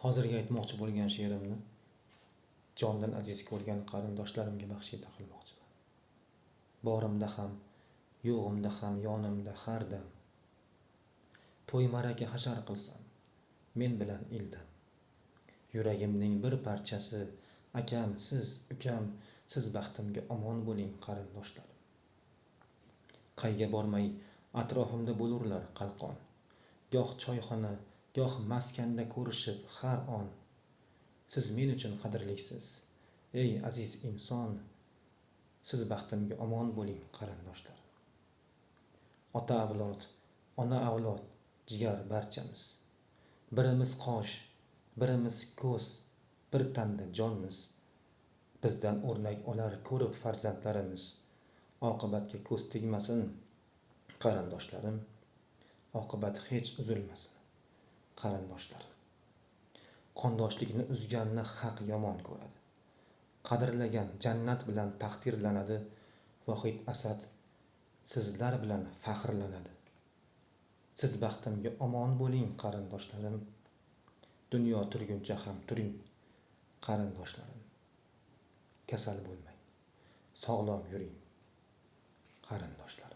Hozirgi aytmoqchi bo'lgan she'rimni jondan aziz ko'rgan qarindoshlarimga baxshida qilmoqchiman. Borimda ham, yo'g'imda ham, yonimda har dam. To'y maraka hashar qilsam, men bilan ildam. Yuragimning bir parchasi, akam, siz, ukam, siz baxtimga omon bo'ling qarindoshlarim. Qayga bormay atrofimda bo'lurlar qalqon. Goh choyxona, goh maskanda ko'rishib har on. Siz men uchun qadrlisiz, ey aziz inson. Siz baxtimga omon bo'ling qarindoshlar. Ota avlod, ona avlod, jigar barchamiz. Birimiz qosh, birimiz ko'z, bir tanda jonmiz. Bizdan o'rnak olar ko'rib farzandlarimiz. Oqibatga ko'z tegmasin qarindoshlarim. Oqibat hech uzilmasin qarindoshlarim. Qondoshlikni uzganni haq yomon ko'radi. Qadrlagan jannat bilan taqdirlanadi. Vohid Asad sizlar bilan faxrlanadi. Siz baxtimga omon bo'ling qarindoshlarim. Dunyo turguncha ham turing qarindoshlarim. Kasal bo'lmang, sog'lom yuring qarindoshlarim.